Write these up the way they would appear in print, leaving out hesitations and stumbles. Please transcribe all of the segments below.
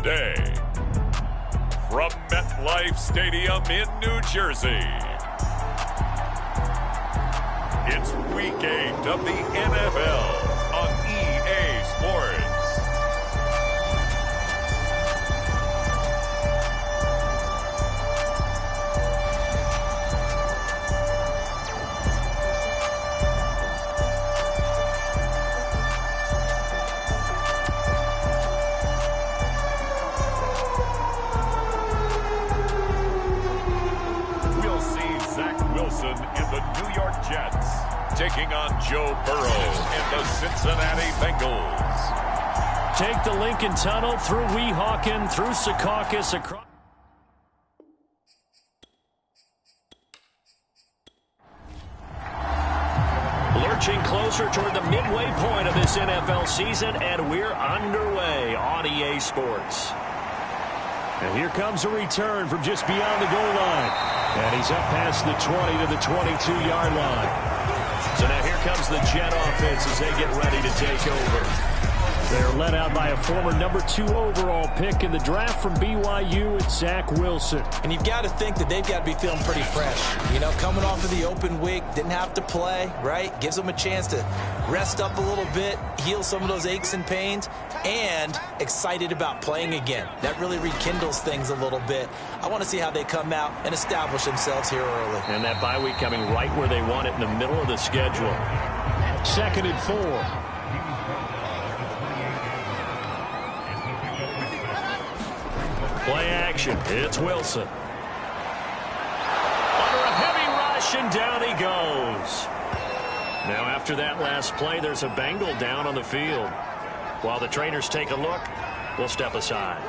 today, from MetLife Stadium in New Jersey, it's Week 8 of the NFL on EA Sports. Taking on Joe Burrow and the Cincinnati Bengals. Take the Lincoln Tunnel through Weehawken, through Secaucus, across. Lurching closer toward the midway point of this NFL season, and we're underway on EA Sports. And here comes a return from just beyond the goal line. And he's up past the 20 to the 22-yard line. So now here comes the Jet offense as they get ready to take over. They're led out by a former #2 overall pick in the draft from BYU, it's Zach Wilson. And you've got to think that they've got to be feeling pretty fresh. You know, coming off of the open week, didn't have to play, right? Gives them a chance to rest up a little bit, heal some of those aches and pains, and excited about playing again. That really rekindles things a little bit. I want to see how they come out and establish themselves here early. And that bye week coming right where they want it, in the middle of the schedule. 2nd and 4. Play action. It's Wilson. Under a heavy rush, and down he goes. Now, after that last play, there's a Bengal down on the field. While the trainers take a look, we'll step aside.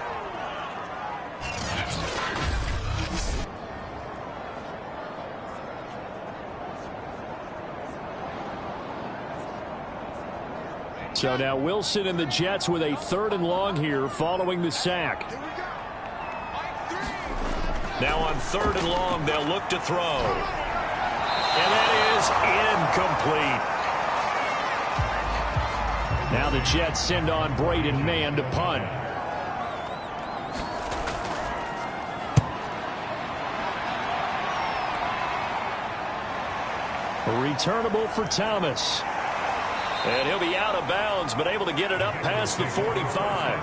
So now Wilson and the Jets with a 3rd and long here following the sack. Now on 3rd and long, they'll look to throw. And that is incomplete. Now the Jets send on Braden Mann to punt. Returnable for Thomas. And he'll be out of bounds, but able to get it up past the 45.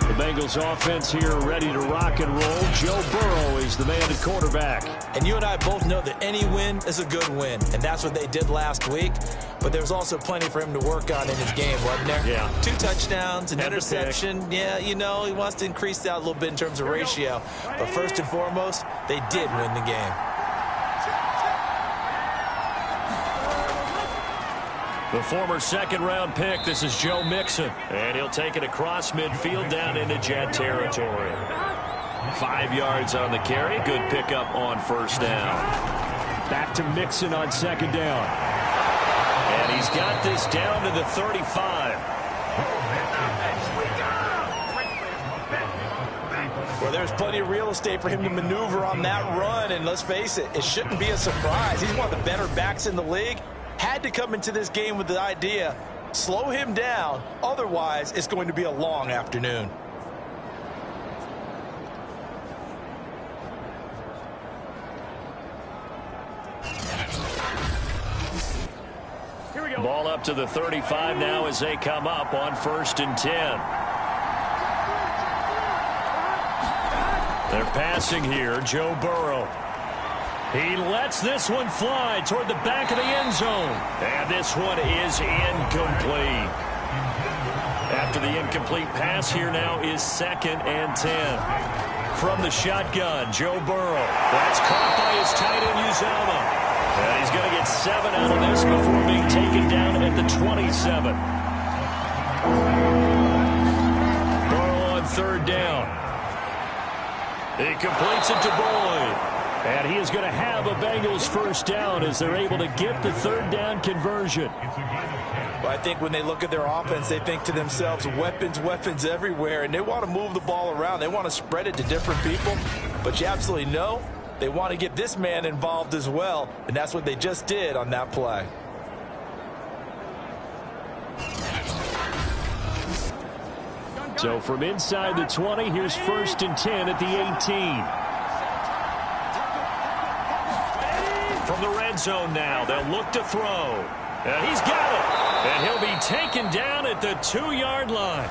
The Bengals offense here ready to rock and roll. Joe Burrow is the man at quarterback. And you and I both know that any win is a good win, and that's what they did last week. But there's also plenty for him to work on in his game, wasn't there? Yeah. 2 touchdowns, an interception. Yeah, you know, he wants to increase that a little bit in terms of ratio. But first and foremost, they did win the game. The former 2nd-round pick, this is Joe Mixon. And he'll take it across midfield down into Jet territory. 5 yards on the carry. Good pickup on 1st down. Back to Mixon on 2nd down. And he's got this down to the 35. Well, there's plenty of real estate for him to maneuver on that run. And let's face it, it shouldn't be a surprise. He's one of the better backs in the league. Had to come into this game with the idea, slow him down, otherwise it's going to be a long afternoon. Here we go. Ball up to the 35 now as they come up on 1st and 10. They're passing here, Joe Burrow. He lets this one fly toward the back of the end zone. And this one is incomplete. After the incomplete pass, here now is 2nd and 10. From the shotgun, Joe Burrow. That's caught by his tight end, Uzomah. And he's going to get 7 out of this before being taken down at the 27. Burrow on 3rd down. He completes it to Boyd. And he is going to have a Bengals 1st down as they're able to get the 3rd down conversion. Well, I think when they look at their offense, they think to themselves, weapons, weapons everywhere, and they want to move the ball around. They want to spread it to different people, but you absolutely know they want to get this man involved as well, and that's what they just did on that play. So from inside the 20, here's 1st and 10 at the 18. From the red zone now, they'll look to throw. And he's got it. And he'll be taken down at the 2-yard line.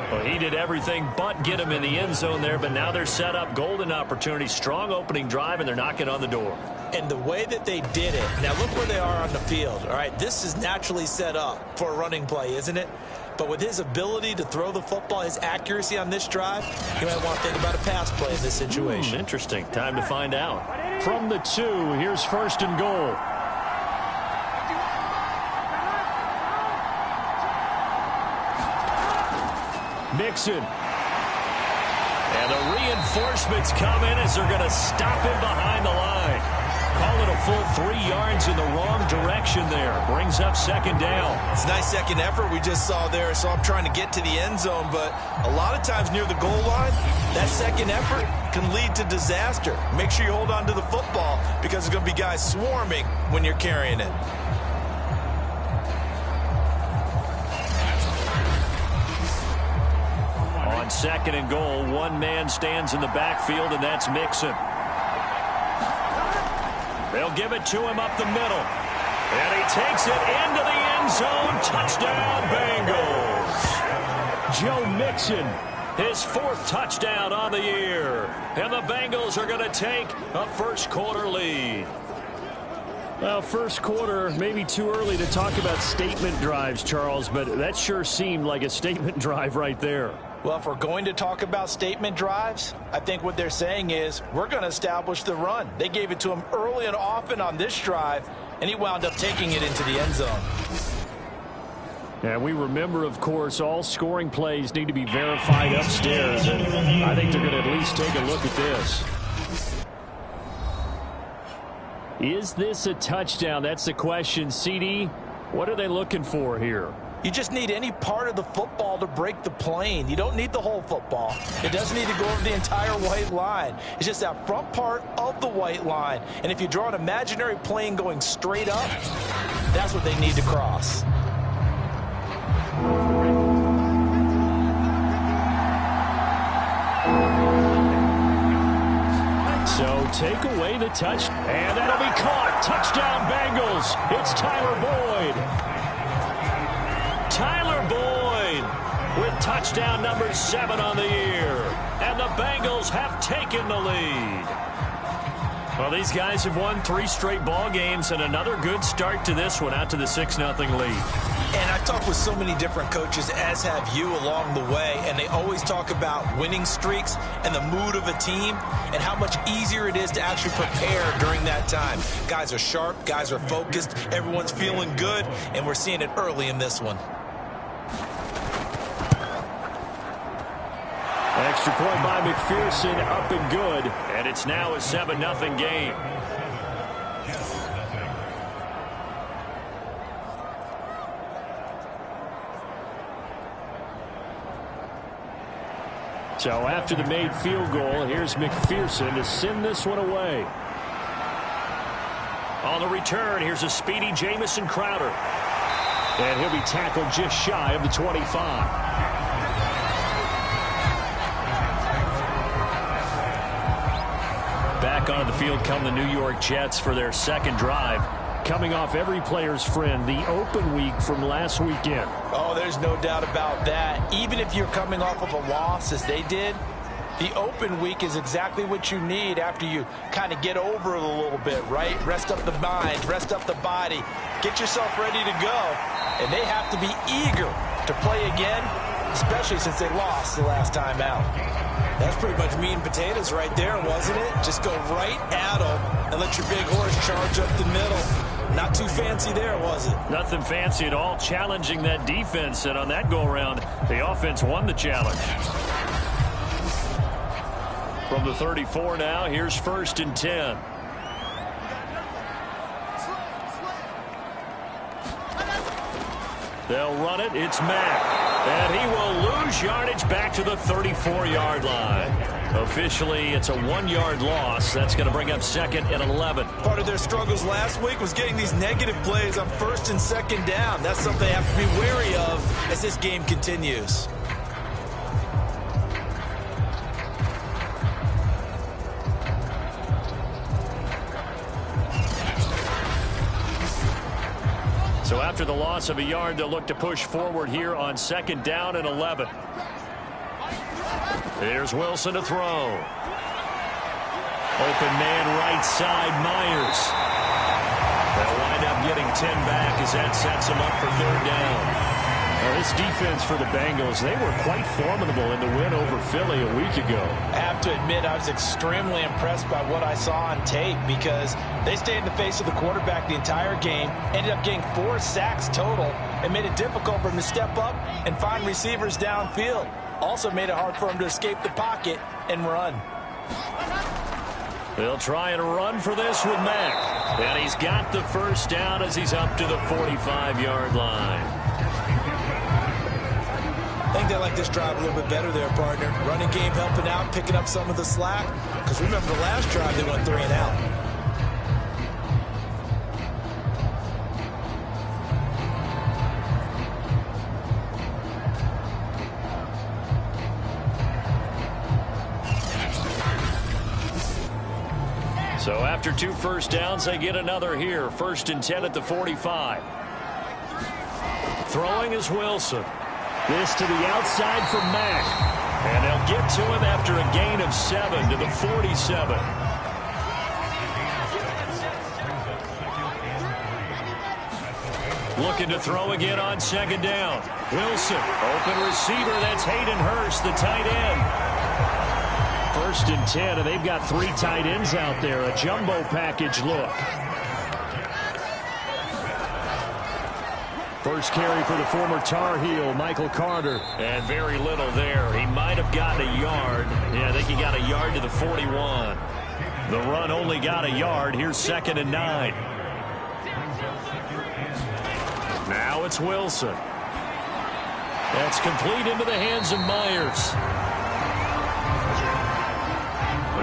Well, he did everything but get him in the end zone there, but now they're set up. Golden opportunity, strong opening drive, and they're knocking on the door. And the way that they did it, now look where they are on the field. All right, this is naturally set up for a running play, isn't it? But with his ability to throw the football, his accuracy on this drive, you might want to think about a pass play in this situation. Interesting. Time to find out. From the 2, here's 1st and goal. Mixon. And the reinforcements come in as they're going to stop him behind the line. Call it a full 3 yards in the wrong direction there. Brings up 2nd down. It's a nice second effort we just saw there. So I'm trying to get to the end zone, but a lot of times near the goal line, that second effort can lead to disaster. Make sure you hold on to the football because there's going to be guys swarming when you're carrying it. On 2nd and goal, one man stands in the backfield, and that's Mixon. They'll give it to him up the middle. And he takes it into the end zone. Touchdown, Bengals. Joe Mixon, his 4th touchdown on the year. And the Bengals are going to take a first-quarter lead. Well, first quarter, maybe too early to talk about statement drives, Charles, but that sure seemed like a statement drive right there. Well, if we're going to talk about statement drives, I think what they're saying is we're going to establish the run. They gave it to him early and often on this drive, and he wound up taking it into the end zone. And we remember, of course, all scoring plays need to be verified upstairs, and I think they're going to at least take a look at this. Is this a touchdown? That's the question. CD, what are they looking for here? You just need any part of the football to break the plane. You don't need the whole football. It doesn't need to go over the entire white line. It's just that front part of the white line. And if you draw an imaginary plane going straight up, that's what they need to cross. So take away the touch, and that'll be caught. Touchdown, Bengals. It's Tyler Boyd. Tyler Boyd with touchdown number 7 on the year. And the Bengals have taken the lead. Well, these guys have won 3 straight ball games, and another good start to this one, out to the 6-0 lead. And I've talked with so many different coaches, as have you, along the way, and they always talk about winning streaks and the mood of a team and how much easier it is to actually prepare during that time. Guys are sharp, guys are focused, everyone's feeling good, and we're seeing it early in this one. Extra point by McPherson, up and good, and it's now a 7-0 game. So after the made field goal, here's McPherson to send this one away. On the return, here's a speedy Jamison Crowder. And he'll be tackled just shy of the 25. Back onto the field come the New York Jets for their second drive. Coming off every player's friend, the open week from last weekend. Oh, there's no doubt about that. Even if you're coming off of a loss as they did, the open week is exactly what you need after you kind of get over it a little bit, right? Rest up the mind, rest up the body, get yourself ready to go. And they have to be eager to play again, especially since they lost the last time out. That's pretty much meat and potatoes right there, wasn't it? Just go right at them and let your big horse charge up the middle. Not too fancy there, was it? Nothing fancy at all, challenging that defense. And on that go-around, the offense won the challenge. From the 34 now, here's 1st and 10. They'll run it. It's Mack. And he will lose yardage back to the 34-yard line. Officially, it's a 1-yard loss. That's going to bring up 2nd and 11. Part of their struggles last week was getting these negative plays on 1st and 2nd down. That's something they have to be wary of as this game continues. So after the loss of a yard, they'll look to push forward here on 2nd down and 11. Here's Wilson to throw. Open man right side, Myers. They'll wind up getting 10 back as that sets them up for 3rd down. Now, this defense for the Bengals, they were quite formidable in the win over Philly a week ago. I have to admit, I was extremely impressed by what I saw on tape because they stayed in the face of the quarterback the entire game, ended up getting 4 sacks total, and made it difficult for him to step up and find receivers downfield. Also made it hard for him to escape the pocket and run. They'll try and run for this with Mack. And he's got the 1st down as he's up to the 45-yard line. I think they like this drive a little bit better there, partner. Running game helping out, picking up some of the slack. Because remember the last drive, they went 3 and out. So after 2 1st downs, they get another here. 1st and 10 at the 45. Throwing is Wilson. This to the outside for Mack. And they'll get to him after a gain of 7 to the 47. Looking to throw again on 2nd down. Wilson, open receiver. That's Hayden Hurst, the tight end. 1st and 10, and they've got 3 tight ends out there. A jumbo package look. First carry for the former Tar Heel, Michael Carter. And very little there. He might have gotten a yard. Yeah, I think he got a yard to the 41. The run only got a yard. Here's 2nd and 9. Now it's Wilson. That's complete into the hands of Myers.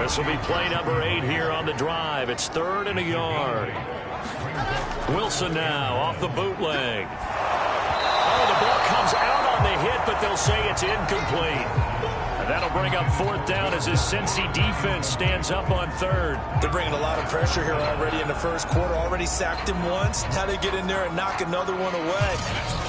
This will be play number 8 here on the drive. It's 3rd and a yard. Wilson now off the bootleg. Oh, the ball comes out on the hit, but they'll say it's incomplete. And that'll bring up 4th down as this Cincy defense stands up on 3rd. They're bringing a lot of pressure here already in the 1st quarter. Already sacked him once. Now they get in there and knock another one away.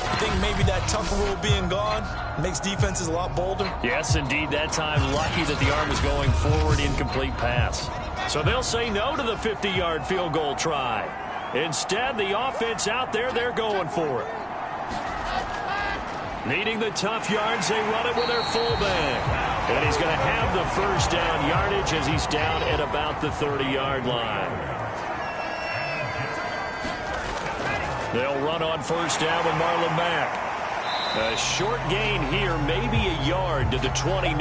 I think maybe that tougher rule being gone makes defenses a lot bolder. Yes, indeed. That time, lucky that the arm was going forward, incomplete pass. So they'll say no to the 50-yard field goal try. Instead, the offense out there, they're going for it. Needing the tough yards, they run it with their fullback. And he's going to have the 1st down yardage as he's down at about the 30-yard line. They'll run on 1st down with Marlon Mack. A short gain here, maybe a yard to the 29.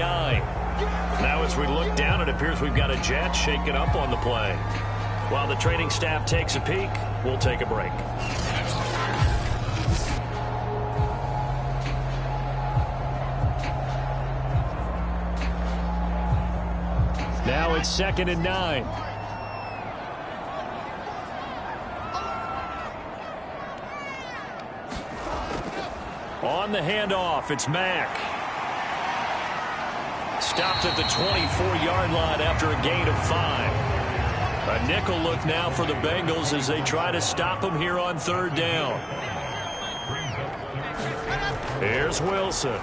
Now as we look down, it appears we've got a jet shaken up on the play. While the training staff takes a peek, we'll take a break. Now it's 2nd and 9. On the handoff, it's Mack. Stopped at the 24-yard line after a gain of 5. A nickel look now for the Bengals as they try to stop him here on 3rd down. Here's Wilson.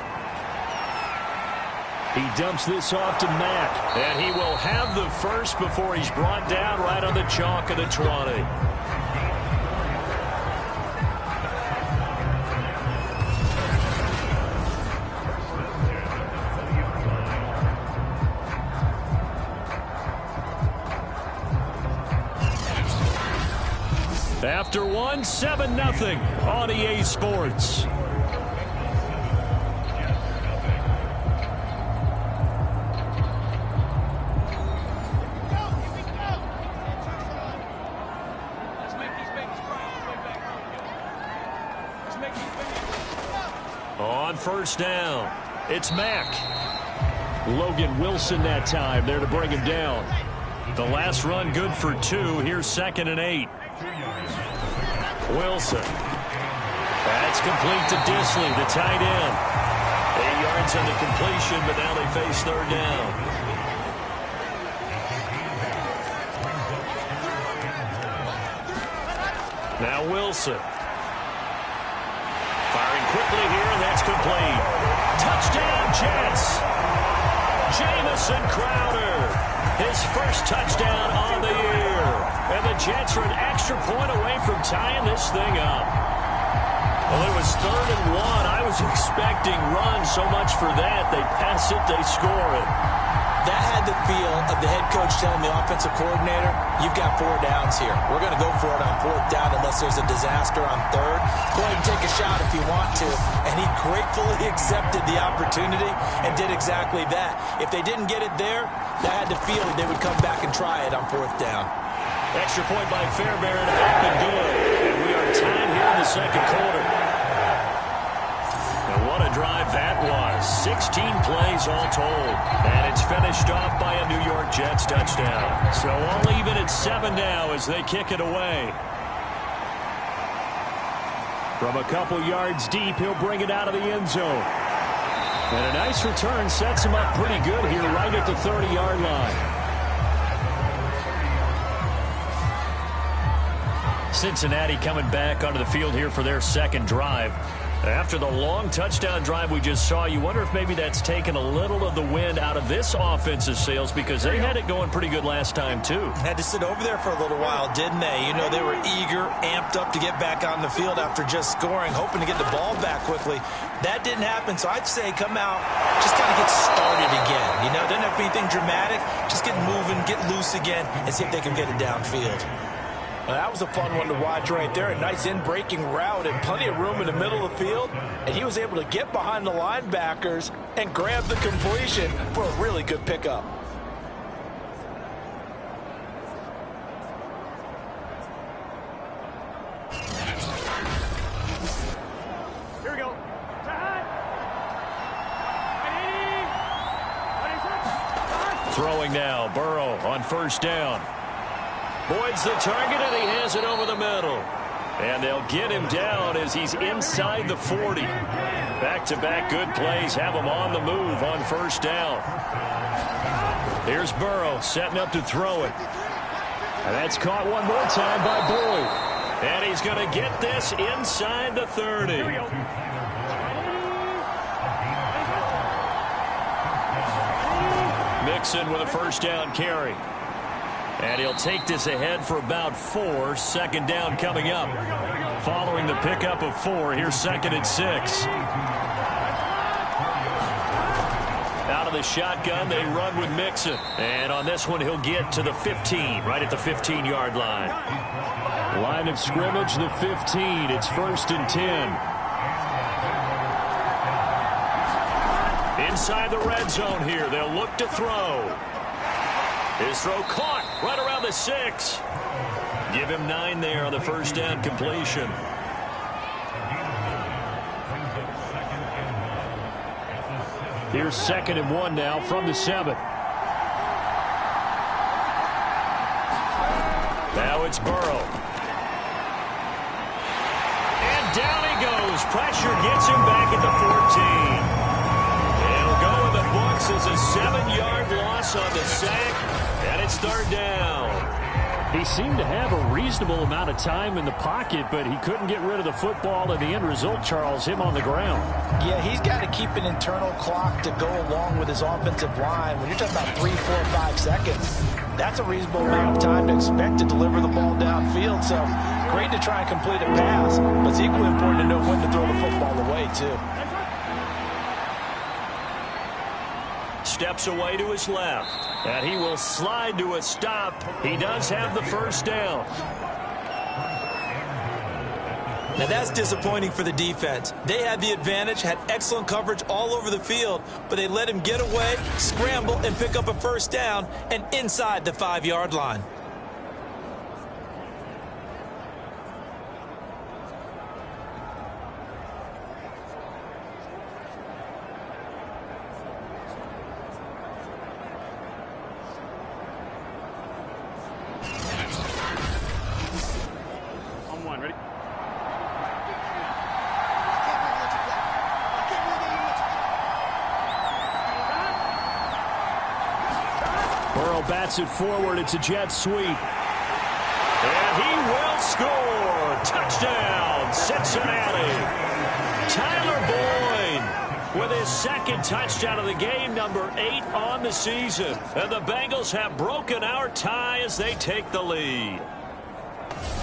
He dumps this off to Mack, and he will have the 1st before he's brought down right on the chalk of the 20. After 1, 7-0 on EA Sports. On first down, it's Mack. Logan Wilson that time there to bring him down. The last run good for 2. Here's 2nd and 8. Wilson. That's complete to Disley, the tight end. 8 yards on the completion, but now they face 3rd down. Now Wilson. Firing quickly here, and that's complete. Touchdown, Jets. Jamison Crowder. His first touchdown on the year. And the Jets are an extra point away from tying this thing up. Well, it was 3rd and 1. I was expecting runs so much for that. They pass it, they score it. That had the feel of the head coach telling the offensive coordinator, you've got 4 downs here. We're going to go for it on 4th down unless there's a disaster on 3rd. Go ahead and take a shot if you want to. And he gratefully accepted the opportunity and did exactly that. If they didn't get it there, that had the feel that they would come back and try it on 4th down. Extra point by Fairbairn, up and good. And we are tied here in the 2nd quarter. And what a drive that was. 16 plays all told. And it's finished off by a New York Jets touchdown. So all even at 7 now as they kick it away. From a couple yards deep, he'll bring it out of the end zone. And a nice return sets him up pretty good here right at the 30-yard line. Cincinnati coming back onto the field here for their 2nd drive. After the long touchdown drive we just saw, you wonder if maybe that's taken a little of the wind out of this offensive sails because they had it going pretty good last time, too. Had to sit over there for a little while, didn't they? You know, they were eager, amped up to get back on the field after just scoring, hoping to get the ball back quickly. That didn't happen, so I'd say come out, just kind of get started again. You know, doesn't have to be anything dramatic. Just get moving, get loose again, and see if they can get it downfield. Well, that was a fun one to watch right there. A nice in-breaking route and plenty of room in the middle of the field. And he was able to get behind the linebackers and grab the completion for a really good pickup. Here we go. Throwing now, Burrow on first down. Boyd's the target, and he has it over the middle. And they'll get him down as he's inside the 40. Back-to-back good plays have him on the move on first down. Here's Burrow setting up to throw it. And that's caught one more time by Boyd. And he's going to get this inside the 30. Mixon with a first down carry. And he'll take this ahead for about 4. 2nd down coming up. Following the pickup of 4, here's 2nd and 6. Out of the shotgun, they run with Mixon. And on this one, he'll get to the 15, right at the 15-yard line. Line of scrimmage, the 15. It's 1st and 10. Inside the red zone here, they'll look to throw. His throw caught right around the 6. Give him 9 there on the first down completion. Here's 2nd and 1 now from the 7. Now it's Burrow. And down he goes. Pressure gets him back at the 14. It'll go in the books as a 7-yard loss on the sack. And it's 3rd down. He seemed to have a reasonable amount of time in the pocket, but he couldn't get rid of the football, and the end result, Charles, him on the ground. Yeah, he's got to keep an internal clock to go along with his offensive line. When you're talking about 3, 4, 5 seconds, that's a reasonable amount of time to expect to deliver the ball downfield. So great to try and complete a pass, but it's equally important to know when to throw the football away, too. Steps away to his left, and he will slide to a stop. He does have the first down. Now that's disappointing for the defense. They had the advantage, had excellent coverage all over the field, but they let him get away, scramble, and pick up a first down, and inside the 5-yard line. Burrow bats it forward. It's a jet sweep. And he will score. Touchdown, Cincinnati. Tyler Boyd with his second touchdown of the game, number 8 on the season. And the Bengals have broken our tie as they take the lead.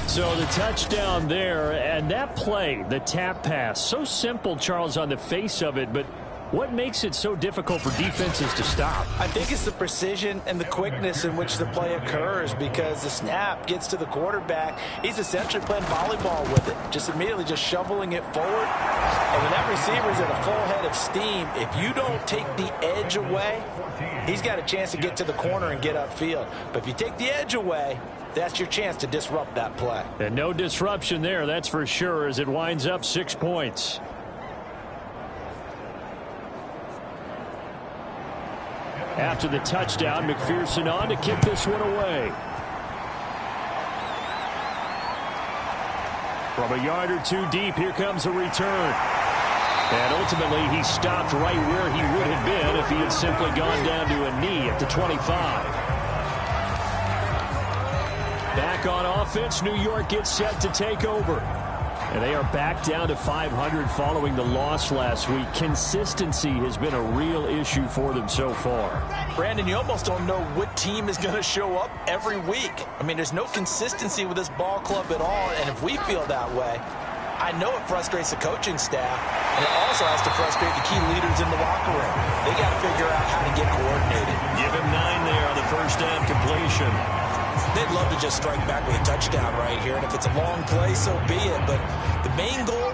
So the touchdown there, and that play, the tap pass, so simple, Charles, on the face of it, but what makes it so difficult for defenses to stop? I think it's the precision and the quickness in which the play occurs, because the snap gets to the quarterback. He's essentially playing volleyball with it, just immediately just shoveling it forward. And when that receiver's at a full head of steam, if you don't take the edge away, he's got a chance to get to the corner and get upfield. But if you take the edge away, that's your chance to disrupt that play. And no disruption there, that's for sure, as it winds up 6 points. After the touchdown, McPherson on to kick this one away. From a yard or two deep, here comes a return. And ultimately, he stopped right where he would have been if he had simply gone down to a knee at the 25. Back on offense, New York gets set to take over. And they are back down to 500 following the loss last week. Consistency has been a real issue for them so far. Brandon, you almost don't know what team is going to show up every week. I mean, there's no consistency with this ball club at all, and if we feel that way, I know it frustrates the coaching staff, and it also has to frustrate the key leaders in the locker room. They got to figure out how to get coordinated. Give him 9 there on the first down completion. They'd love to just strike back with a touchdown right here, and if it's a long play, so be it. But the main goal,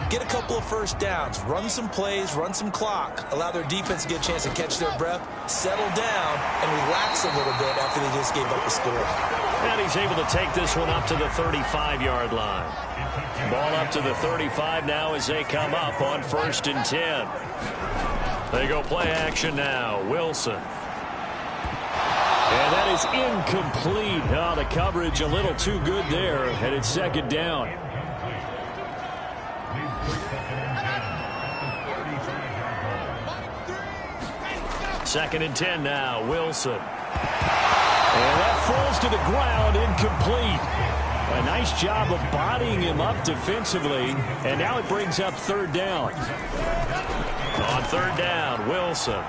get a couple of first downs, run some plays, run some clock, allow their defense to get a chance to catch their breath, settle down, and relax a little bit after they just gave up the score. And he's able to take this one up to the 35-yard line. Ball up to the 35 now as they come up on 1st and 10. They go play action now. Wilson. And that is incomplete. Oh, the coverage a little too good there, and it's 2nd down. Second and 10 now, Wilson. And that falls to the ground, incomplete. A nice job of bodying him up defensively, and now it brings up 3rd down. On 3rd down, Wilson.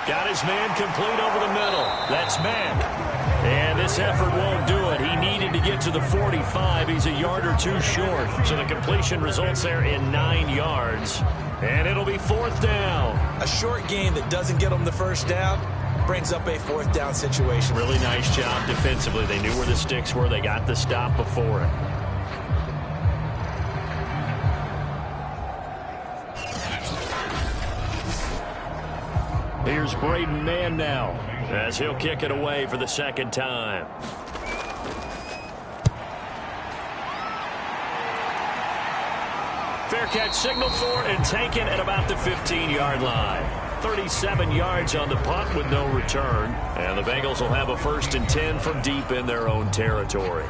Got his man complete over the middle. That's Mack. And this effort won't do it. He needed to get to the 45. He's a yard or 2 short. So the completion results there in 9 yards. And it'll be 4th down. A short gain that doesn't get them the first down brings up a 4th down situation. Really nice job defensively. They knew where the sticks were. They got the stop before it. Here's Braden Mann now as he'll kick it away for the 2nd time. Fair catch signaled for and taken at about the 15-yard line. 37 yards on the punt with no return. And the Bengals will have a 1st and 10 from deep in their own territory.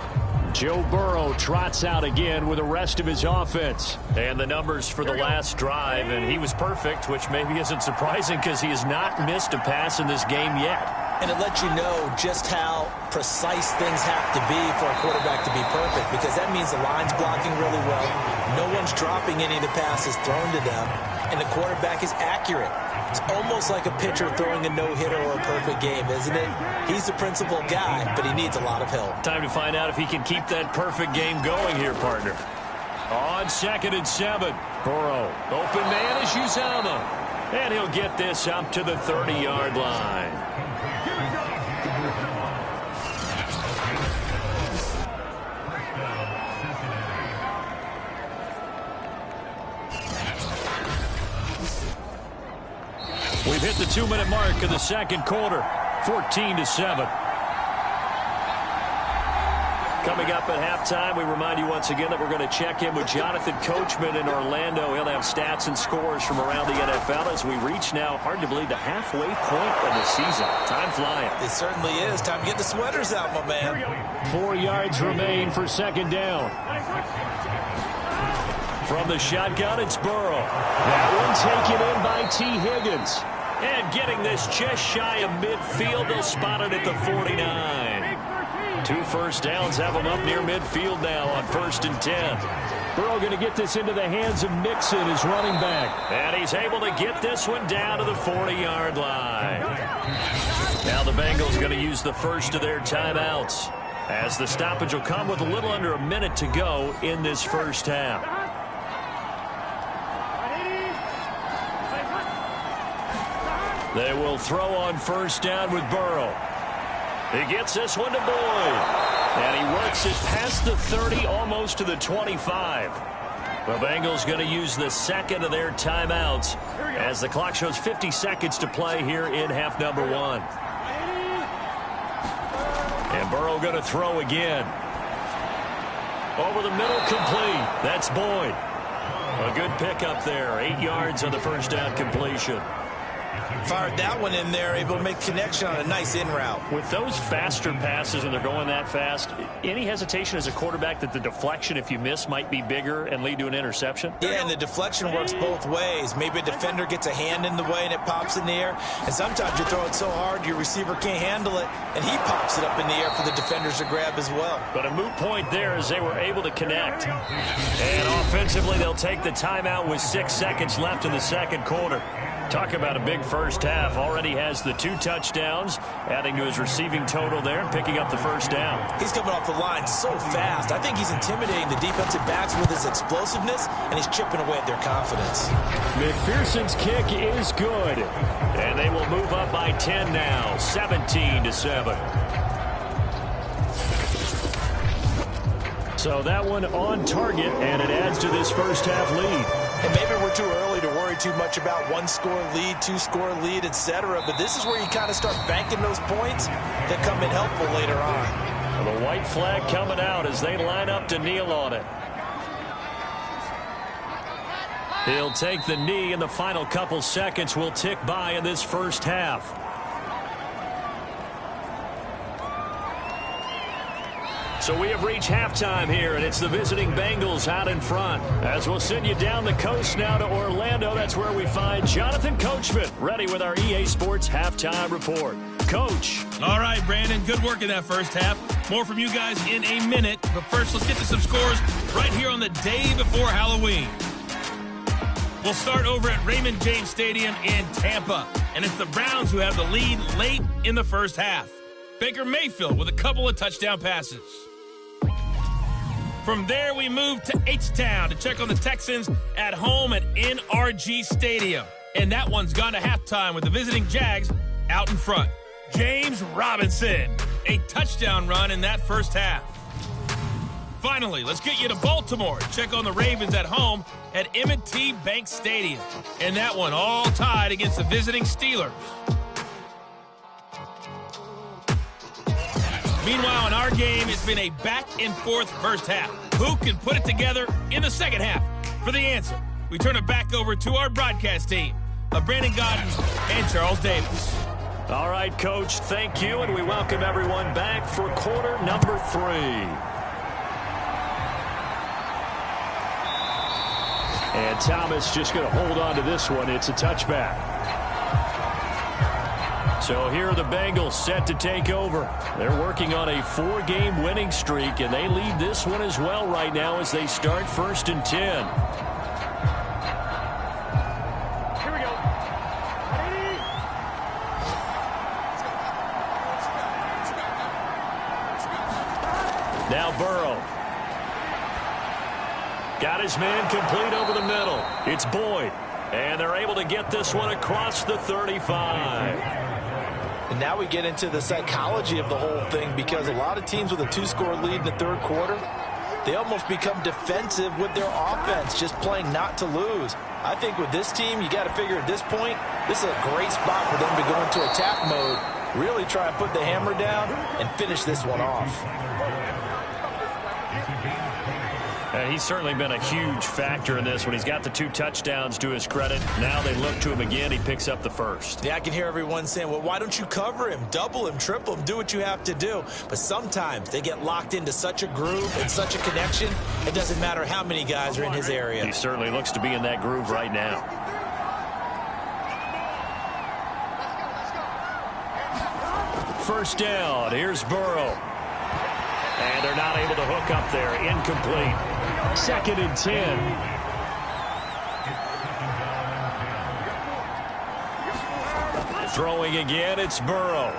Joe Burrow trots out again with the rest of his offense. And the numbers for the last drive, and he was perfect, which maybe isn't surprising because he has not missed a pass in this game yet. And it lets you know just how precise things have to be for a quarterback to be perfect, because that means the line's blocking really well. No one's dropping any of the passes thrown to them, and the quarterback is accurate. It's almost like a pitcher throwing a no-hitter or a perfect game, isn't it? He's the principal guy, but he needs a lot of help. Time to find out if he can keep that perfect game going here, partner. On 2nd and 7, Burrow. Open man is Uzama. And he'll get this up to the 30-yard line. We've hit the 2-minute mark of the 2nd quarter, 14-7. Coming up at halftime, we remind you once again that we're going to check in with Jonathan Coachman in Orlando. He'll have stats and scores from around the NFL as we reach now, hard to believe, the halfway point of the season. Time flying. It certainly is. Time to get the sweaters out, my man. 4 yards remain for 2nd down. From the shotgun, it's Burrow. That one taken in by T. Higgins. And getting this just shy of midfield, they'll spot it at the 49. 2 first downs have them up near midfield now on 1st and 10. Burrow going to get this into the hands of Mixon, his running back. And he's able to get this one down to the 40-yard line. Now the Bengals going to use the first of their timeouts, as the stoppage will come with a little under a minute to go in this first half. They will throw on 1st down with Burrow. He gets this one to Boyd. And he works it past the 30, almost to the 25. The Bengals going to use the second of their timeouts as the clock shows 50 seconds to play here in half number 1. And Burrow going to throw again. Over the middle, complete. That's Boyd. A good pickup there. 8 yards on the 1st down completion. Fired that one in there, able to make connection on a nice in route. With those faster passes, and they're going that fast, any hesitation as a quarterback that the deflection, if you miss, might be bigger and lead to an interception? Yeah, and the deflection works both ways. Maybe a defender gets a hand in the way and it pops in the air, and sometimes you throw it so hard your receiver can't handle it, and he pops it up in the air for the defenders to grab as well. But a moot point there as they were able to connect. And offensively, they'll take the timeout with 6 seconds left in the second quarter. Talk about a big first half. Already has the 2 touchdowns, adding to his receiving total there and picking up the 1st down. He's coming off the line so fast. I think he's intimidating the defensive backs with his explosiveness, and he's chipping away at their confidence. McPherson's kick is good. And they will move up by 10 now, 17-7. So that one on target, and it adds to this first half lead. And maybe we're too early to worry too much about 1-score lead, 2-score lead, etc. But this is where you kind of start banking those points that come in helpful later on. Well, the white flag coming out as they line up to kneel on it. He'll take the knee, and the final couple seconds will tick by in this first half. So we have reached halftime here, and it's the visiting Bengals out in front. As we'll send you down the coast now to Orlando, that's where we find Jonathan Coachman, ready with our EA Sports Halftime Report. Coach. All right, Brandon, good work in that first half. More from you guys in a minute. But first, let's get to some scores right here on the day before Halloween. We'll start over at Raymond James Stadium in Tampa. And it's the Browns who have the lead late in the first half. Baker Mayfield with a couple of touchdown passes. From there, we move to H-Town to check on the Texans at home at NRG Stadium. And that one's gone to halftime with the visiting Jags out in front. James Robinson, a touchdown run in that first half. Finally, let's get you to Baltimore to check on the Ravens at home at M&T Bank Stadium. And that one all tied against the visiting Steelers. Meanwhile, in our game, it's been a back-and-forth first half. Who can put it together in the second half? For the answer, we turn it back over to our broadcast team of Brandon Godden and Charles Davis. All right, Coach, thank you, and we welcome everyone back for quarter number 3. And Thomas just going to hold on to this one. It's a touchback. So here are the Bengals set to take over. They're working on a 4-game winning streak, and they lead this one as well right now as they start 1st and 10. Here we go. Ready? Now Burrow. Got his man complete over the middle. It's Boyd. And they're able to get this one across the 35. And now we get into the psychology of the whole thing, because a lot of teams with a 2-score lead in the third quarter, they almost become defensive with their offense, just playing not to lose. I think with this team, you got to figure at this point, this is a great spot for them to go into attack mode, really try and put the hammer down and finish this one off. He's certainly been a huge factor in this when he's got the 2 touchdowns to his credit. Now they look to him again. He picks up the first. Yeah, I can hear everyone saying, well, why don't you cover him, double him, triple him, do what you have to do. But sometimes they get locked into such a groove and such a connection, it doesn't matter how many guys are in his area. He certainly looks to be in that groove right now. first down. Here's Burrow. And they're not able to hook up there. Incomplete. 2nd and 10. Throwing again, it's Burrow.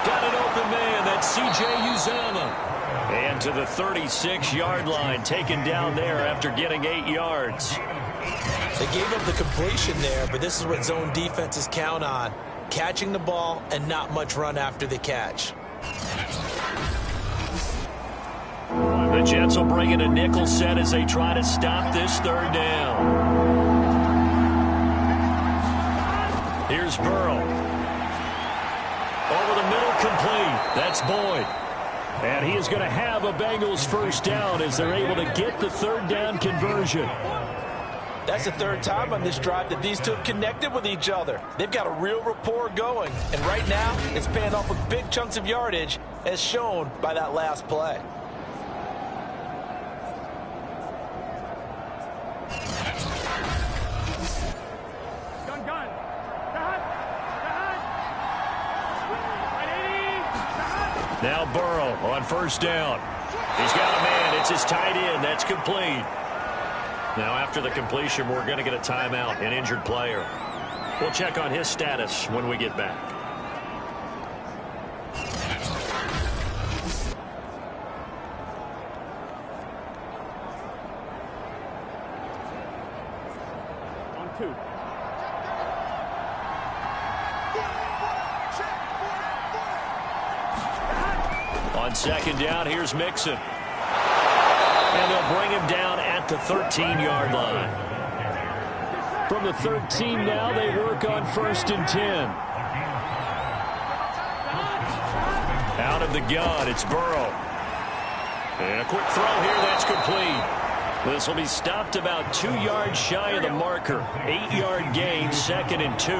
Got an open man. That's C.J. Uzomah. And to the 36-yard line, taken down there after getting 8 yards. They gave up the completion there, but this is what zone defenses count on. Catching the ball and not much run after the catch. The Jets will bring in a nickel set as they try to stop this 3rd down. Here's Burrow. Over the middle, complete. That's Boyd. And he is going to have a Bengals first down as they're able to get the 3rd down conversion. That's the 3rd time on this drive that these two have connected with each other. They've got a real rapport going. And right now, it's paying off with big chunks of yardage, as shown by that last play. Now Burrow on first down. He's got a man. It's his tight end. That's complete. Now after the completion, we're going to get a timeout, an injured player. We'll check on his status when we get back. On 2. On 2nd down, here's Mixon. And they'll bring him down at the 13-yard line. From the 13 now, they work on 1st and 10. Out of the gun, it's Burrow. And a quick throw here, that's complete. This will be stopped about 2 yards shy of the marker. 8-yard gain, 2nd and 2.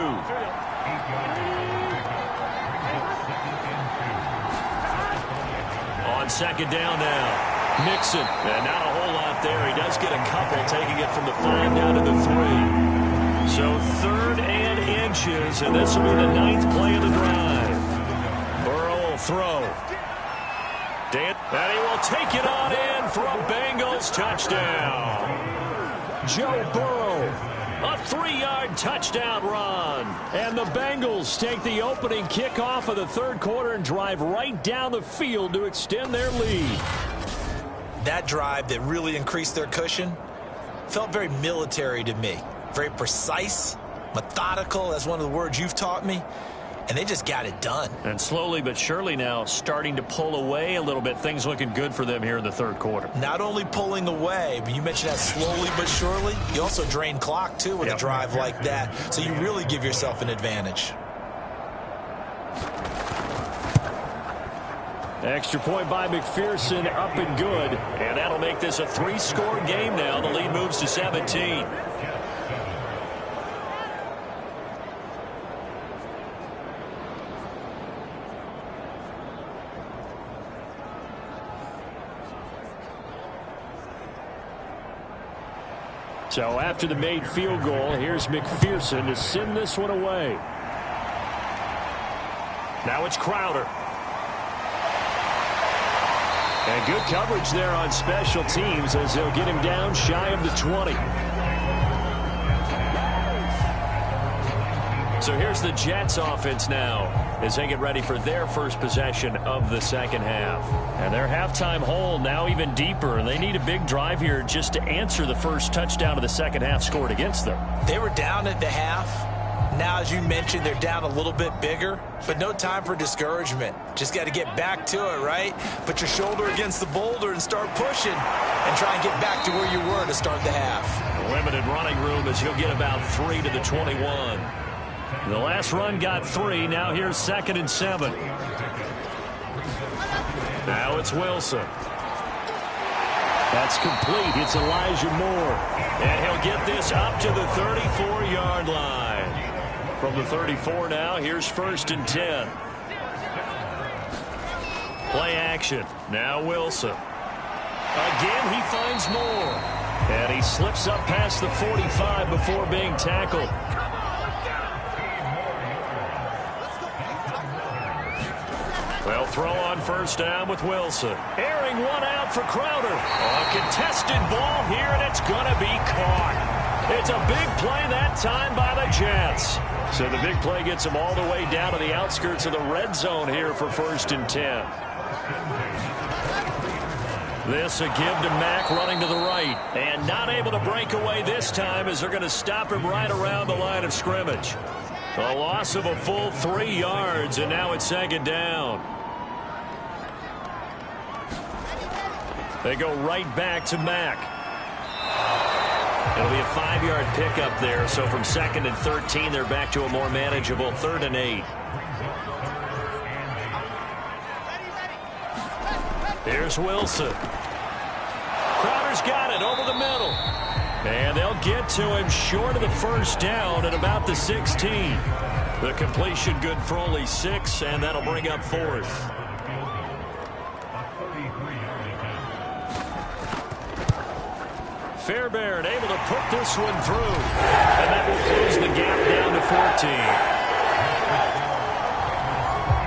On 2nd down now. Mixon. And not a whole lot there. He does get a couple, taking it from the 5 down to the 3. So 3rd and inches, and this will be the 9th play of the drive. Burrow will throw. And he will take it on in for a Bengals touchdown. Joe Burrow. A 3-yard touchdown run. And the Bengals take the opening kickoff of the 3rd quarter and drive right down the field to extend their lead. That drive that really increased their cushion felt very military to me. Very precise, methodical, that's one of the words you've taught me. And they just got it done. And slowly but surely now starting to pull away a little bit. Things looking good for them here in the 3rd quarter. Not only pulling away, but you mentioned that slowly but surely. You also drain clock, too, with a drive like that. So you really give yourself an advantage. Extra point by McPherson, up and good. And that'll make this a 3-score game now. The lead moves to 17. So after the made field goal, here's McPherson to send this one away. Now it's Crowder. And good coverage there on special teams as they'll get him down shy of the 20. So here's the Jets offense now as they get ready for their first possession of the 2nd half. And their halftime hole now even deeper. And they need a big drive here just to answer the first touchdown of the 2nd half scored against them. They were down at the half. Now, as you mentioned, they're down a little bit bigger, but no time for discouragement. Just got to get back to it, right? Put your shoulder against the boulder and start pushing and try and get back to where you were to start the half. Limited running room as he'll get about 3 to the 21. The last run got 3. Now here's 2nd and 7. Now it's Wilson. That's complete. It's Elijah Moore. And he'll get this up to the 34-yard line. From the 34 now, here's 1st and 10. Play action. Now Wilson. Again, he finds Moore. And he slips up past the 45 before being tackled. They'll throw on first down with Wilson. Airing one out for Crowder. A contested ball here, and it's going to be caught. It's a big play that time by the Jets. So the big play gets them all the way down to the outskirts of the red zone here for 1st and 10. This a give to Mack running to the right. And not able to break away this time as they're going to stop him right around the line of scrimmage. A loss of a full 3 yards, and now it's 2nd down. They go right back to Mack. It'll be a 5-yard pickup there, so from 2nd and 13, they're back to a more manageable 3rd and 8. Here's Wilson. Crowder's got it over the middle. And they'll get to him short of the first down at about the 16. The completion good for only 6, and that'll bring up 4th. Fairbairn able to put this one through. And that will close the gap down to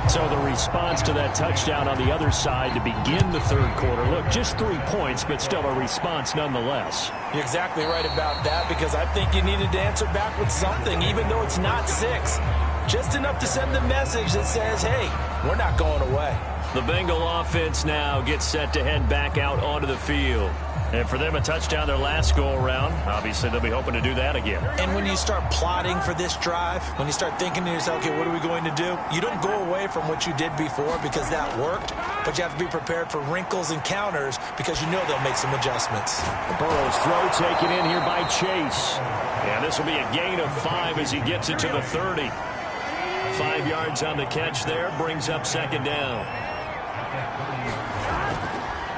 14. So the response to that touchdown on the other side to begin the 3rd quarter. Look, just 3 points, but still a response nonetheless. You're exactly right about that, because I think you needed to answer back with something, even though it's not 6. Just enough to send the message that says, hey, we're not going away. The Bengal offense now gets set to head back out onto the field. And for them, a touchdown their last go-around. Obviously, they'll be hoping to do that again. And when you start plotting for this drive, when you start thinking to yourself, okay, what are we going to do? You don't go away from what you did before because that worked, but you have to be prepared for wrinkles and counters because you know they'll make some adjustments. Burrow's throw taken in here by Chase. And this will be a gain of 5 as he gets it to the 30. 5 yards on the catch there, brings up 2nd down.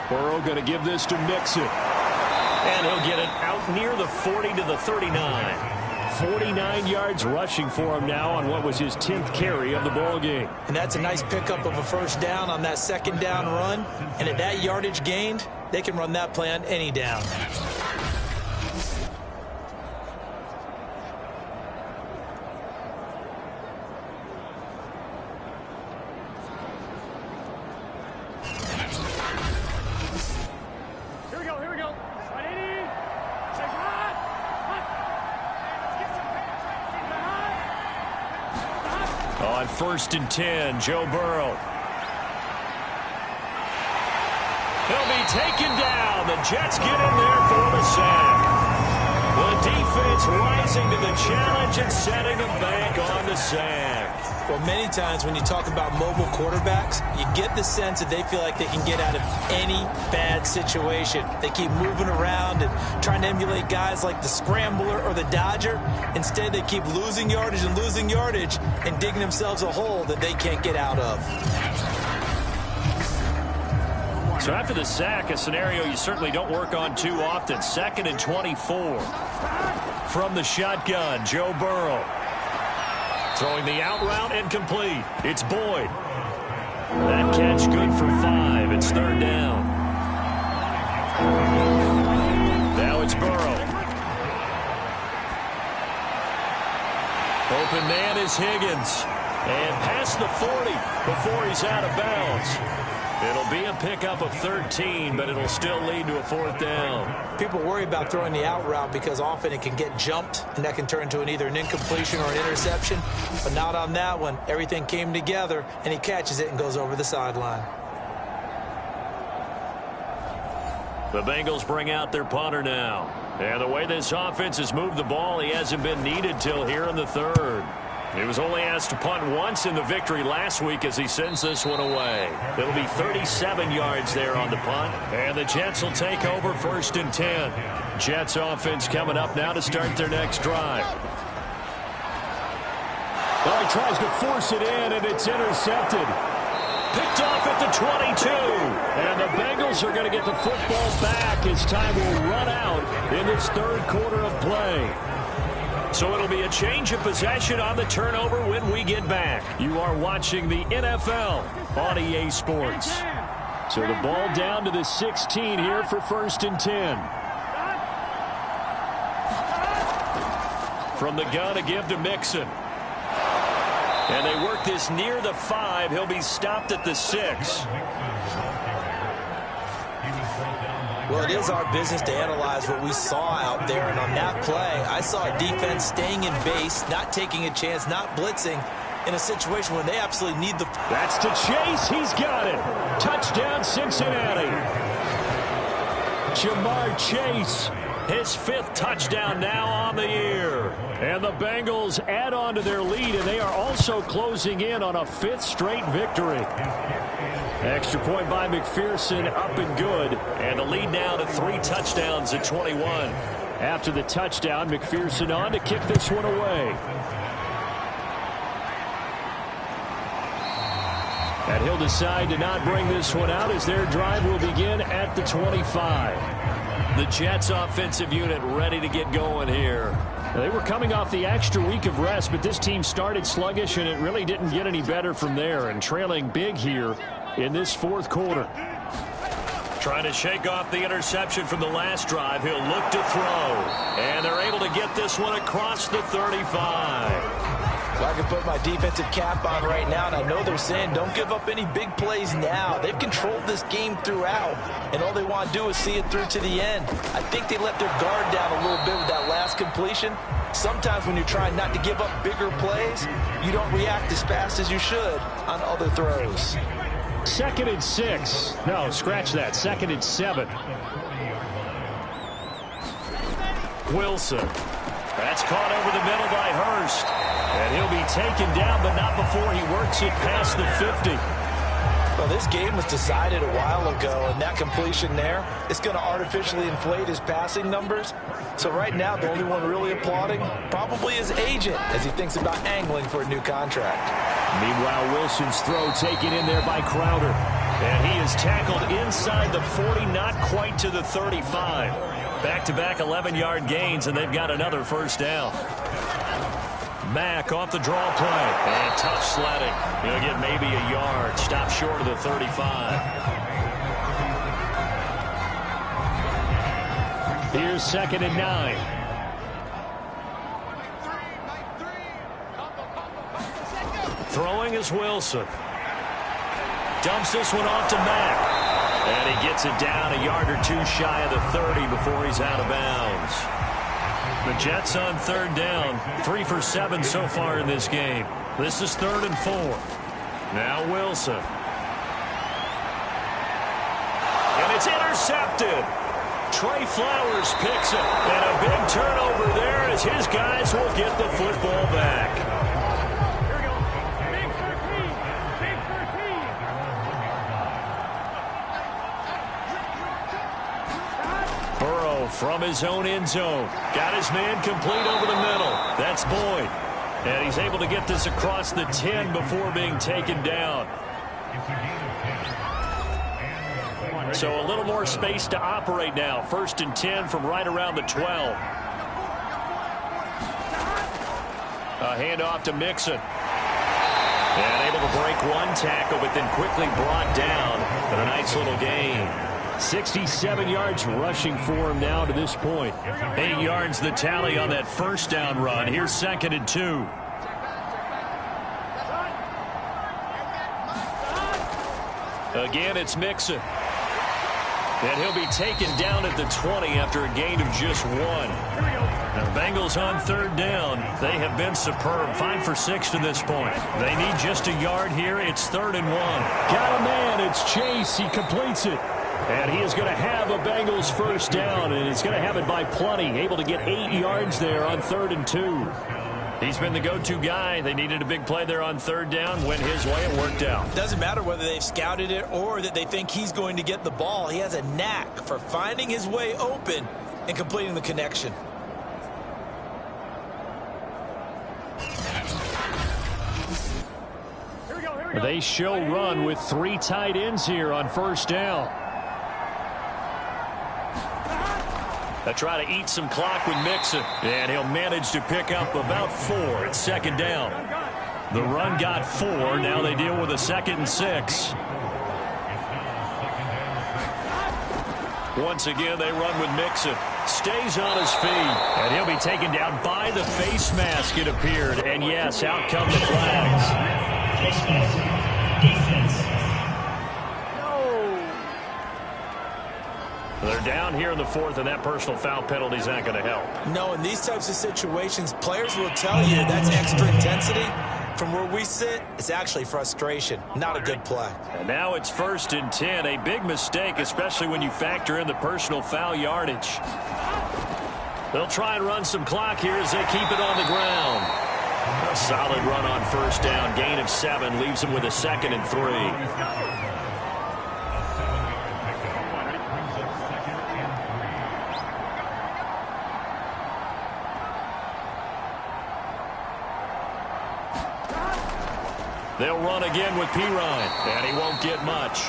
Burrow going to give this to Mixon. And he'll get it out near the 40 to the 39. 49 yards rushing for him now on what was his 10th carry of the ball game. And that's a nice pickup of a first down on that 2nd down run. And at that yardage gained, they can run that play on any down. On 1st and 10, Joe Burrow. He'll be taken down. The Jets get in there for the sack. The defense rising to the challenge and setting them back on the sack. Well, many times when you talk about mobile quarterbacks, you get the sense that they feel like they can get out of any bad situation. They keep moving around and trying to emulate guys like the Scrambler or the Dodger. Instead, they keep losing yardage and digging themselves a hole that they can't get out of. So after the sack, a scenario you certainly don't work on too often. 2nd and 24. From the shotgun, Joe Burrow. Throwing the out route and complete. It's Boyd. That catch good for 5. It's 3rd down. Now it's Burrow. Open man is Higgins. And past the 40 before he's out of bounds. It'll be a pickup of 13, but it'll still lead to a 4th down. People worry about throwing the out route because often it can get jumped, and that can turn into either an incompletion or an interception. But not on that one. Everything came together, and he catches it and goes over the sideline. The Bengals bring out their punter now. And the way this offense has moved the ball, he hasn't been needed till here in the 3rd. He was only asked to punt once in the victory last week as he sends this one away. It'll be 37 yards there on the punt. And the Jets will take over 1st and 10. Jets offense coming up now to start their next drive. Well, he tries to force it in, and it's intercepted. Picked off at the 22. And the Bengals are going to get the football back as time will run out in this 3rd quarter of play. So it'll be a change of possession on the turnover when we get back. You are watching the NFL on EA Sports. So the ball down to the 16 here for 1st and 10. From the gun, a give to Mixon. And they work this near the 5. He'll be stopped at the 6. Well, it is our business to analyze what we saw out there. And on that play, I saw a defense staying in base, not taking a chance, not blitzing in a situation where they absolutely need the... That's to Chase. He's got it. Touchdown, Cincinnati. Jamar Chase. His 5th touchdown now on the year. And the Bengals add on to their lead, and they are also closing in on a 5th straight victory. Extra point by McPherson, up and good. And the lead now to 3 touchdowns at 21. After the touchdown, McPherson on to kick this one away. And he'll decide to not bring this one out as their drive will begin at the 25. The Jets offensive unit ready to get going here. They were coming off the extra week of rest, but this team started sluggish, and it really didn't get any better from there, and trailing big here in this 4th quarter. Trying to shake off the interception from the last drive. He'll look to throw. And they're able to get this one across the 35. Well, I can put my defensive cap on right now, and I know they're saying don't give up any big plays now. They've controlled this game throughout, and all they want to do is see it through to the end. I think they let their guard down a little bit with that last completion. Sometimes when you're trying not to give up bigger plays, you don't react as fast as you should on other throws. 2nd and 6. No, scratch that. 2nd and 7. Wilson. That's caught over the middle by Hurst. And he'll be taken down, but not before he works it past the 50. Well, this game was decided a while ago, and that completion there is going to artificially inflate his passing numbers. So right now, the only one really applauding probably his agent as he thinks about angling for a new contract. Meanwhile, Wilson's throw taken in there by Crowder. And he is tackled inside the 40, not quite to the 35. Back-to-back 11-yard gains, and they've got another first down. Mack off the draw play. And tough sledding. He'll get maybe a yard. Stop short of the 35. Here's 2nd and 9. Throwing is Wilson. Dumps this one off to Mack. And he gets it down a yard or 2 shy of the 30 before he's out of bounds. The Jets on 3rd down. 3 for 7 so far in this game. This is 3rd and 4. Now Wilson. And it's intercepted. Trey Flowers picks it. And a big turnover there as his guys will get the football back. From his own end zone. Got his man complete over the middle. That's Boyd. And he's able to get this across the 10 before being taken down. So a little more space to operate now. 1st and 10 from right around the 12. A handoff to Mixon. And able to break 1 tackle, but then quickly brought down. But a nice little gain. 67 yards rushing for him now to this point. 8 yards the tally on that first down run. Here's 2nd and 2. Again, it's Mixon. And he'll be taken down at the 20 after a gain of just 1. Now, the Bengals on 3rd down. They have been superb. 5 for 6 to this point. They need just a yard here. It's 3rd and 1. Got a man. It's Chase. He completes it. And he is going to have a Bengals first down, and he's going to have it by plenty. Able to get 8 yards there on 3rd and 2. He's been the go-to guy. They needed a big play there on 3rd down. Went his way. It worked out. Doesn't matter whether they've scouted it or that they think he's going to get the ball. He has a knack for finding his way open and completing the connection. They show run with 3 tight ends here on 1st down. They try to eat some clock with Mixon. And he'll manage to pick up about 4 at 2nd down. The run got 4. Now they deal with a 2nd and 6. Once again, they run with Mixon. Stays on his feet, and he'll be taken down by the face mask, it appeared. And yes, out come the flags. Face mask. Defense. They're down here in the fourth, and that personal foul penalty is not going to help. No, in these types of situations, players will tell you that's extra intensity. From where we sit, it's actually frustration, not a good play. And now it's 1st and 10, a big mistake, especially when you factor in the personal foul yardage. They'll try and run some clock here as they keep it on the ground. A solid run on 1st down, gain of 7, leaves them with a 2nd and 3. They'll run again with Pirine, and he won't get much.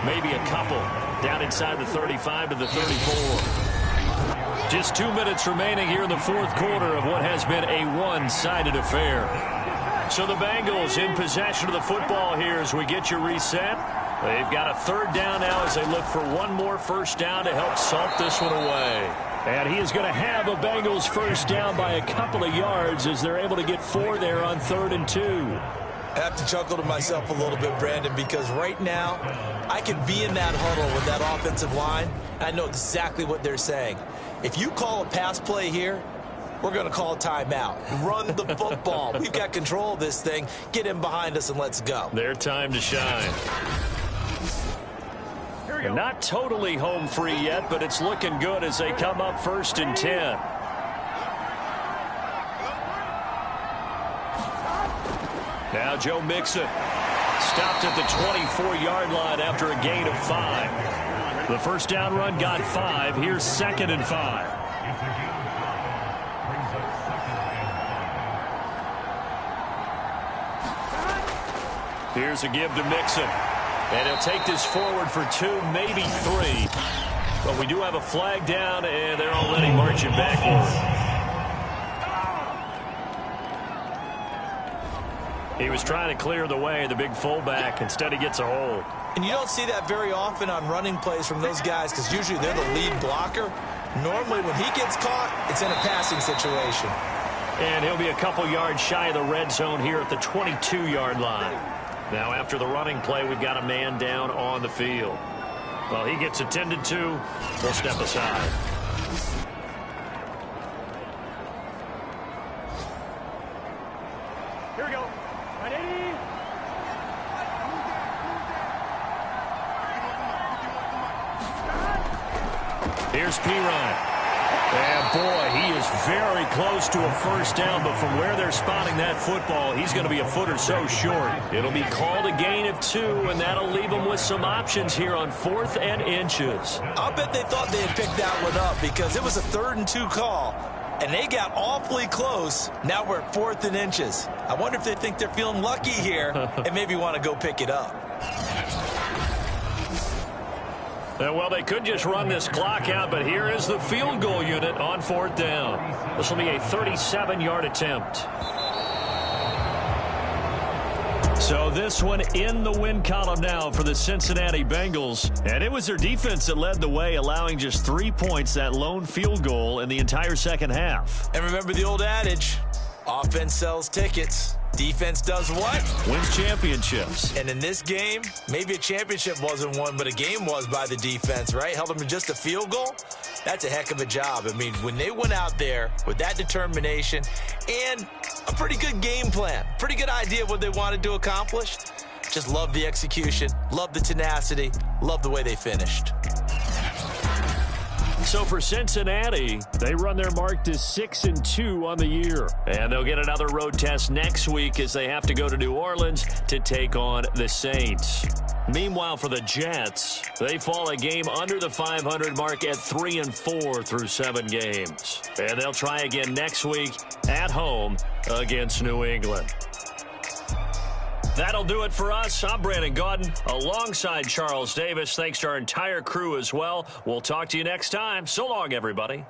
Maybe a couple. Down inside the 35 to the 34. Just 2 minutes remaining here in the fourth quarter of what has been a one-sided affair. So the Bengals in possession of the football here as we get you reset. They've got a 3rd down now as they look for one more 1st down to help salt this one away. And he is going to have a Bengals 1st down by a couple of yards as they're able to get 4 there on 3rd and 2. I have to chuckle to myself a little bit, Brandon, because right now I could be in that huddle with that offensive line. I know exactly what they're saying. If you call a pass play here, we're going to call a timeout. Run the football. We've got control of this thing. Get in behind us and let's go. Their time to shine. And not totally home free yet, but it's looking good as they come up 1st and 10. Now Joe Mixon stopped at the 24-yard line after a gain of 5. The 1st down run got 5. Here's 2nd and 5. Here's a give to Mixon. And he'll take this forward for 2, maybe 3. But we do have a flag down, and they're already marching backward. He was trying to clear the way, the big fullback. Instead, he gets a hold. And you don't see that very often on running plays from those guys because usually they're the lead blocker. Normally, when he gets caught, it's in a passing situation. And he'll be a couple yards shy of the red zone here at the 22-yard line. Now, after the running play, we've got a man down on the field. Well, he gets attended to. We'll step aside. Here we go. Here's Pirine. And, boy, he is very close to a 1st down, but from where they're spotting that football, he's going to be a foot or so short. It'll be called a gain of 2, and that'll leave them with some options here on 4th and inches. I'll bet they thought they had picked that one up because it was a 3rd and 2 call, and they got awfully close. Now we're at 4th and inches. I wonder if they think they're feeling lucky here and maybe want to go pick it up. Well, they could just run this clock out, but here is the field goal unit on 4th down. This will be a 37-yard attempt. So this one in the win column now for the Cincinnati Bengals. And it was their defense that led the way, allowing just 3 points, that lone field goal in the entire second half. And remember the old adage, offense sells tickets. Defense does what? Wins championships. And in this game, maybe a championship wasn't won, but a game was by the defense, right? Held them to just a field goal. That's a heck of a job. I mean, when they went out there with that determination and a pretty good game plan, pretty good idea of what they wanted to accomplish, just love the execution, love the tenacity, love the way they finished. So for Cincinnati, they run their mark to 6-2 on the year. And they'll get another road test next week as they have to go to New Orleans to take on the Saints. Meanwhile, for the Jets, they fall a game under the 500 mark at 3-4 through 7 games. And they'll try again next week at home against New England. That'll do it for us. I'm Brandon Gaudin alongside Charles Davis. Thanks to our entire crew as well. We'll talk to you next time. So long, everybody.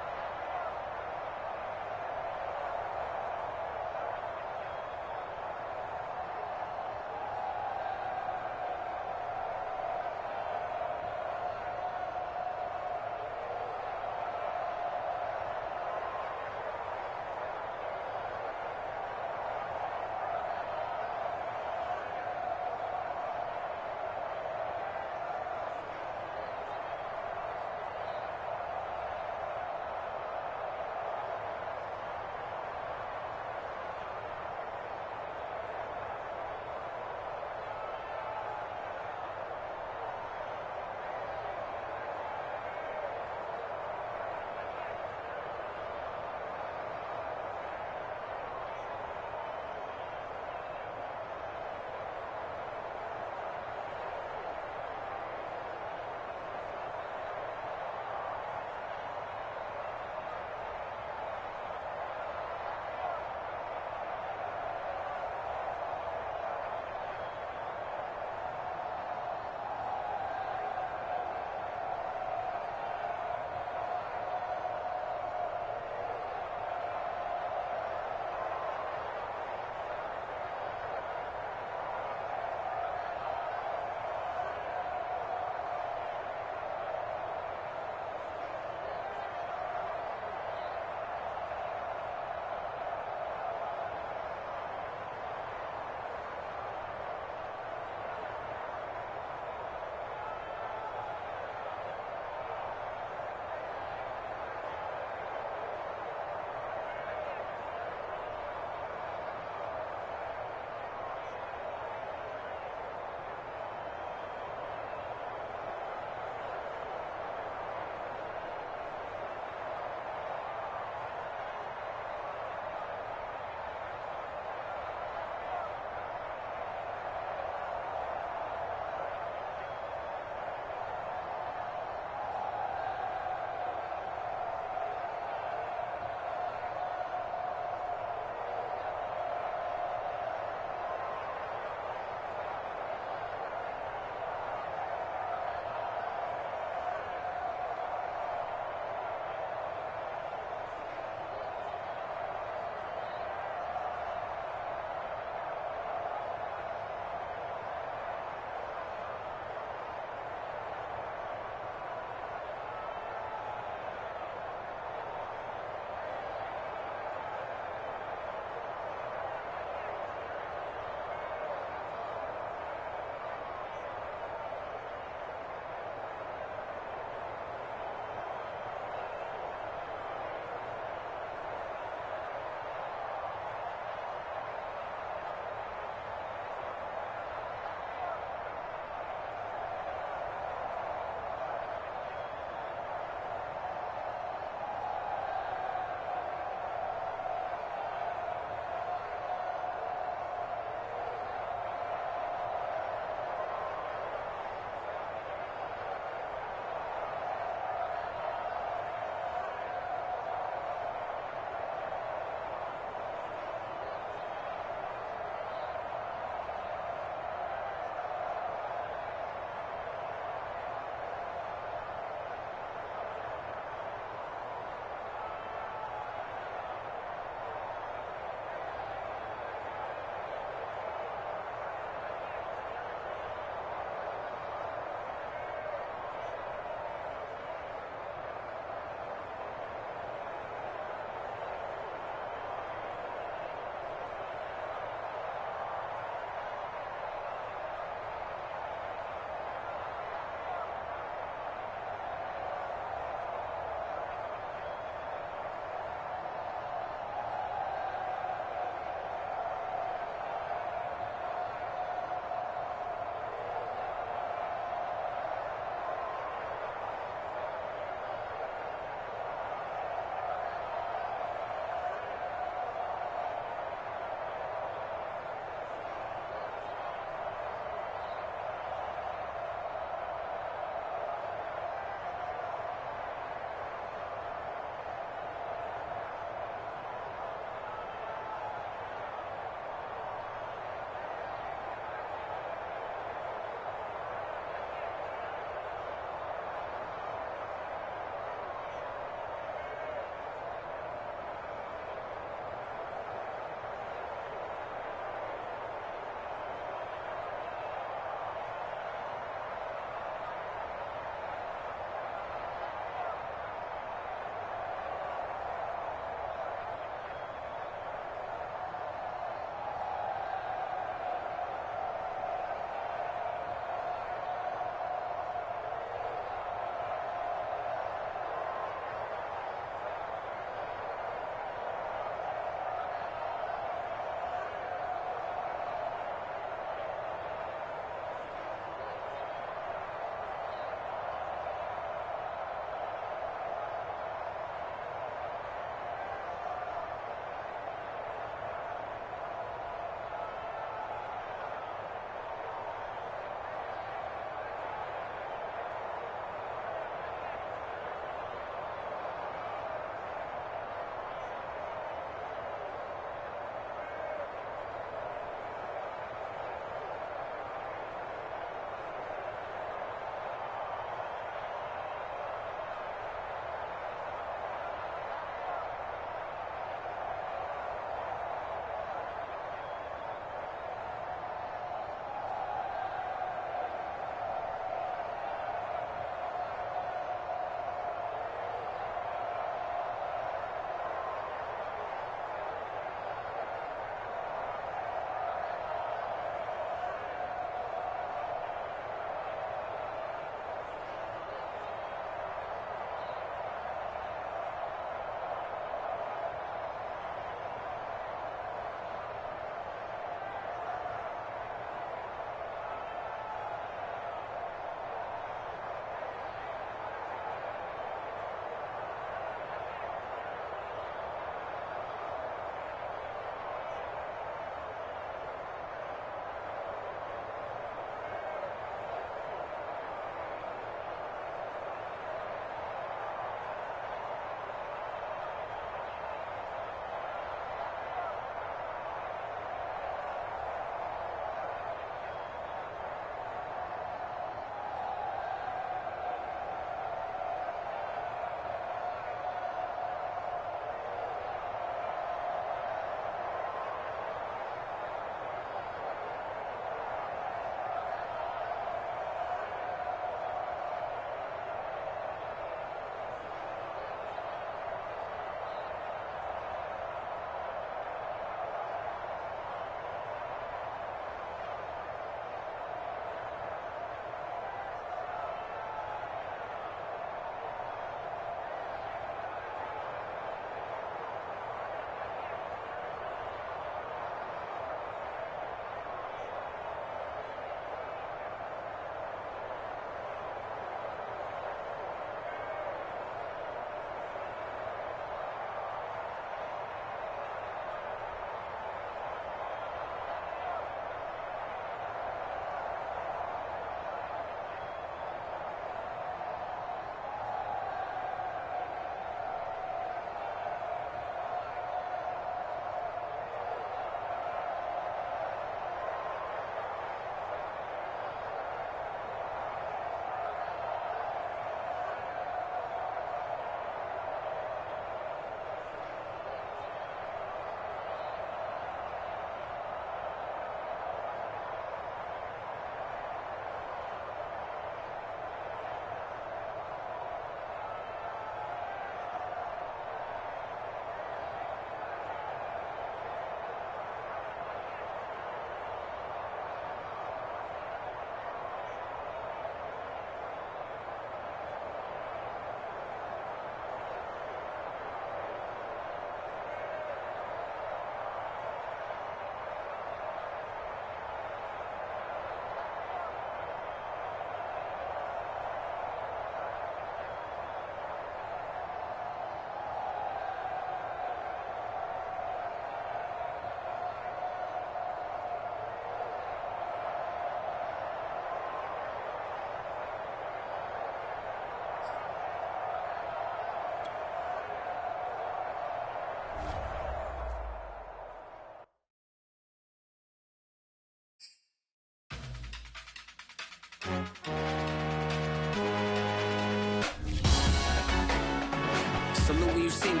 see me.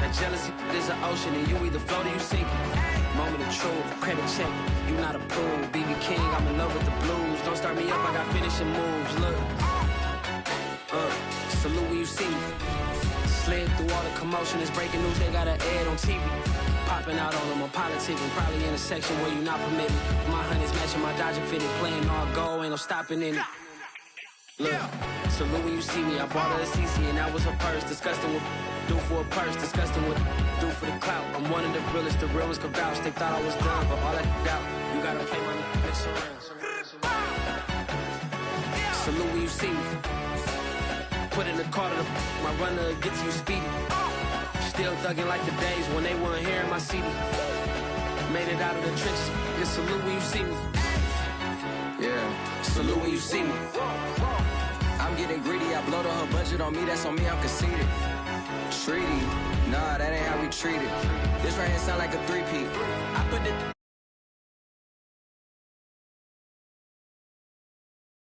That jealousy is an ocean, and you either float or you sink it. Moment of truth, credit check, you not approved. BB King, I'm in love with the blues. Don't start me up, I got finishing moves. Look, salute when you see me. Slid through all the commotion, it's breaking news, they got an ad on TV. Popping out on them, I'm politicking, probably in a section where you not permitted. My honey's matching my Dodger fitted, playing all gold, ain't no stopping in it. Look, salute when you see me, I bought her a CC and that was her purse. Disgusting with do for a purse, disgusting with do for the clout. I'm one of the realest, the real ones could vouch. They thought I was done, but all I doubt, you gotta play my mix around. Salute when you see me. Put in the car to my runner gets you speedy. Still thugging like the days when they weren't here in my CD. Made it out of the trenches. Just salute when you see me. Yeah, salute when you see me. I'm getting greedy, I blowed her budget on me, that's on me, I'm conceited. Treaty, nah, that ain't how we treat it. This right here sound like a three-peat. I put the